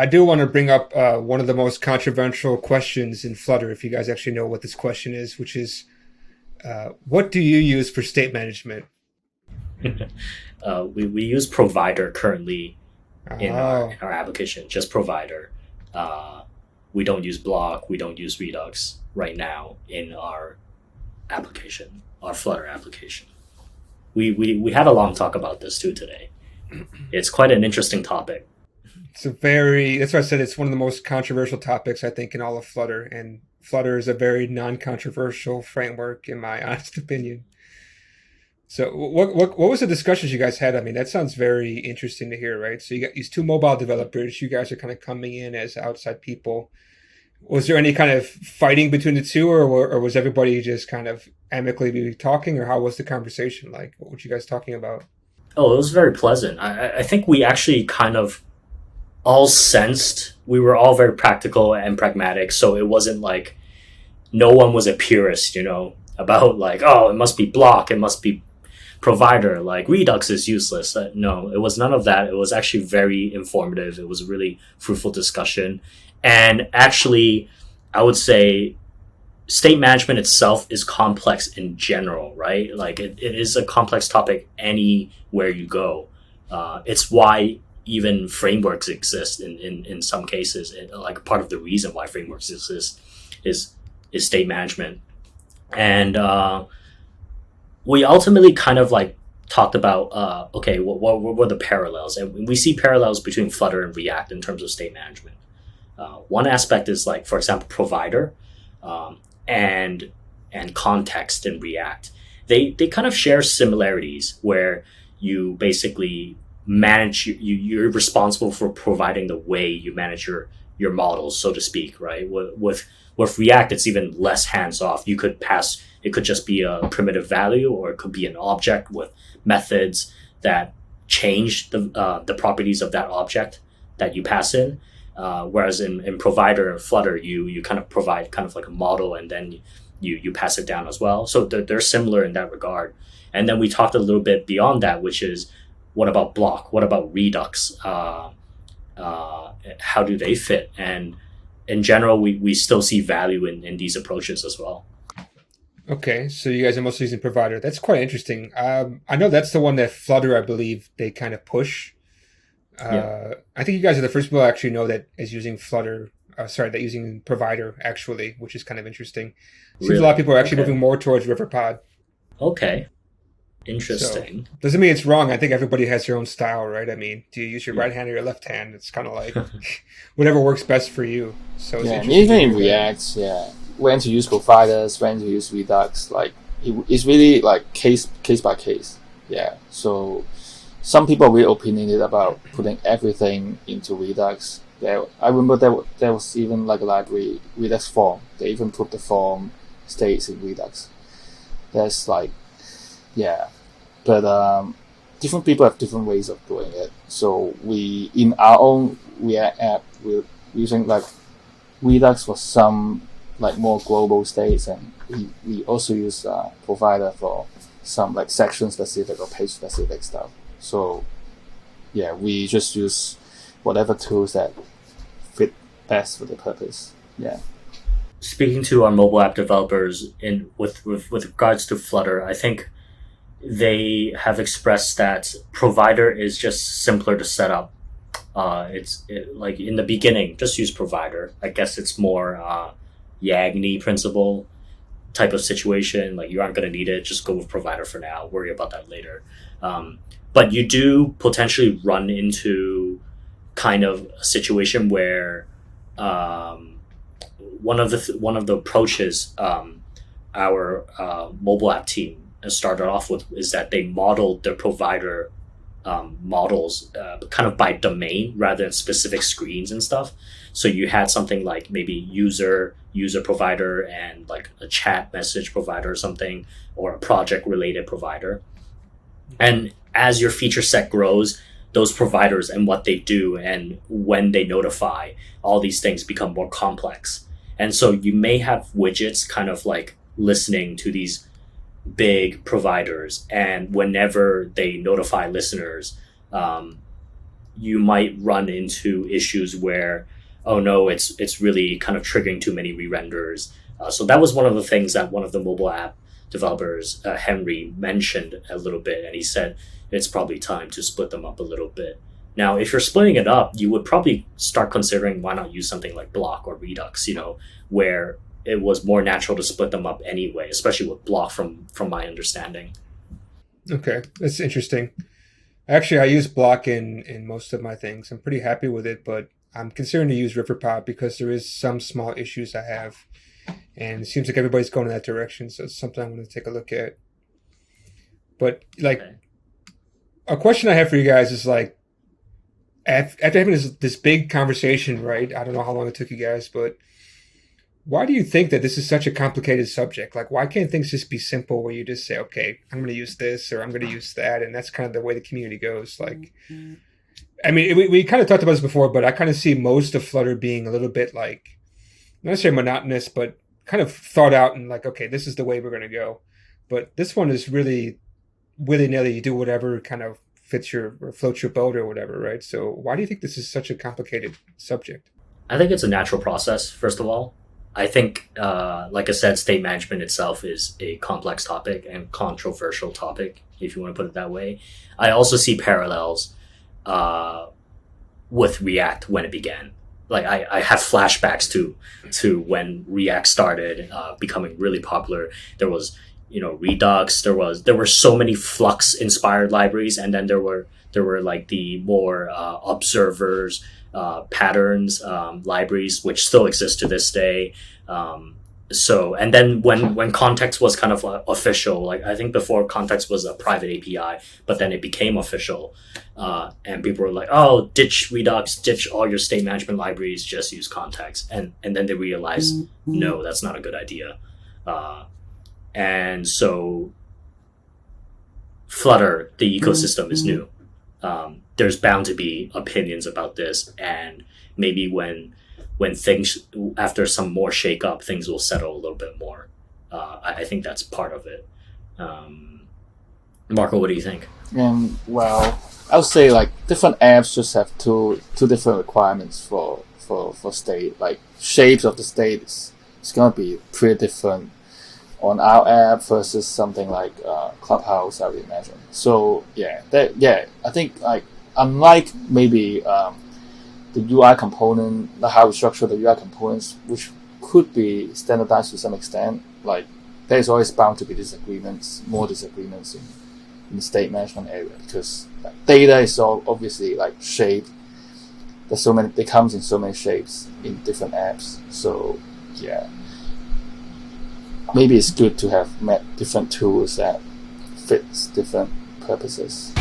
I do want to bring up one of the most controversial questions in Flutter, if you guys actually know what this question is, which is, what do you use for state management? We use provider currently in our Oh, in our application, just provider. Uh, we don't use block, we don't use Redux right now in our application, our Flutter application. We had a long talk about this too today. It's quite an interesting topic. that's why I said it's one of the most controversial topics, I think, in all of Flutter. And Flutter is a very non-controversial framework, in my honest opinion. So what was the discussions you guys had? I mean, that sounds very interesting to hear, right? So you got these two mobile developers. You guys are kind of coming in as outside people. Was there any kind of fighting between the two, or was everybody just kind of amicably talking, or how was the conversation like? What were you guys talking about? Oh, it was very pleasant. I think we actually kind of all sensed we were all very practical and pragmatic, so it wasn't like no one was a purist, about like, oh, it must be block, it must be provider, like Redux is useless. No, it was none of that. It was actually very informative. It was a really fruitful discussion. And actually, I would say state management itself is complex in general, right? Like it is a complex topic anywhere you go. It's why even frameworks exist in some cases. Like part of the reason why frameworks exist is is state management. And we ultimately kind of like talked about okay, what were the parallels, and we see parallels between Flutter and React in terms of state management. One aspect is like, for example, provider, um, and context in React. They kind of share similarities where you basically manage you're responsible for providing the way you manage your models, so to speak, right? With React, it's even less hands off. You could pass, it could just be a primitive value, or it could be an object with methods that change the properties of that object that you pass in. Whereas in provider Flutter, you kind of provide kind of like a model, and then you pass it down as well. So they're similar in that regard. And then we talked a little bit beyond that, which is, what about block? What about Redux? How do they fit? And in general, we still see value in these approaches as well. Okay, so you guys are mostly using provider. That's quite interesting. I know that's the one that Flutter, I believe, they kind of push. Yeah, I think you guys are the first people I actually know that is using Flutter. Sorry, that using provider actually, which is kind of interesting. Seems a lot of really. people are actually Okay. moving more towards Riverpod. Okay. So Interesting. doesn't mean it's wrong. I think everybody has their own style, right? I mean, do you use your Yeah. right hand or your left hand? It's kind of like whatever works best for you. So it's Yeah, and interesting to even in hear that. React, yeah, when to use providers, when to use Redux, like it's really like case by case. Yeah, so some people are really opinionated about putting everything into Redux. I remember there was even like a library, Redux form. They even put the form states in Redux. That's like, yeah, but different people have different ways of doing it. So we, in our own React app, we're using like Redux for some like more global states, and we also use provider for some like section specific or page specific stuff. So yeah, we just use whatever tools that fit best for the purpose. Yeah. Speaking to our mobile app developers in with regards to Flutter, I think they have expressed that provider is just simpler to set up. Like in the beginning, just use provider. I guess it's more Yagni principle type of situation. Like, you aren't going to need it, just go with provider for now. Worry about that later. But you do potentially run into kind of a situation where um, one of the approaches our mobile app team started off with is that they modeled their provider models kind of by domain rather than specific screens and stuff. So you had something like maybe user provider and like a chat message provider or something, or a project related provider. And as your feature set grows, those providers and what they do and when they notify, all these things become more complex. And so you may have widgets kind of like listening to these big providers, and whenever they notify listeners, um, you might run into issues where, oh no, it's really kind of triggering too many re-renders. So that was one of the things that one of the mobile app developers, Henry, mentioned a little bit, and he said it's probably time to split them up a little bit. Now, if you're splitting it up, you would probably start considering why not use something like Block or Redux, where it was more natural to split them up anyway, especially with Block from my understanding. Okay, that's interesting. Actually, I use Block in most of my things. I'm pretty happy with it, but I'm considering to use Riverpod because there is some small issues I have, and it seems like everybody's going in that direction. So it's something I'm going to take a look at. But like, Okay. a question I have for you guys is like, after having this big conversation, right? I don't know how long it took you guys, but why do you think that this is such a complicated subject? Like, why can't things just be simple where you just say, okay, I'm going to use this or I'm going to use that, and that's kind of the way the community goes? Like, I mean, we kind of talked about this before, but I kind of see most of Flutter being a little bit like, not necessarily monotonous, but kind of thought out and like, okay, this is the way we're going to go. But this one is really willy-nilly. You do whatever kind of fits your or floats your boat or whatever, right? So why do you think this is such a complicated subject? I think it's a natural process, first of all. I think, like I said, state management itself is a complex topic and controversial topic, if you want to put it that way. I also see parallels with React when it began. Like I have flashbacks to when React started becoming really popular. There was Redux. There were so many Flux inspired libraries, and then there were like the more observers patterns libraries, which still exist to this day. So, and then when context was kind of official, like I think before context was a private API, but then it became official, and people were like, "Oh, ditch Redux, ditch all your state management libraries, just use context." And then they realized, no, that's not a good idea. And so, Flutter, the ecosystem is new. There's bound to be opinions about this, and maybe when things, after some more shake up, things will settle a little bit more. I think that's part of it. Marco, what do you think? Well, I would say like different apps just have two different requirements for state. Like shapes of the state is gonna be pretty different on our app versus something like Clubhouse, I would imagine. So I think like unlike maybe the UI component, how we structure the UI components, which could be standardized to some extent, like there's always bound to be more disagreements in the state management area, because data is all obviously like shaped. There's so many, it comes in so many shapes in different apps. So yeah, maybe it's good to have different tools that fits different purposes.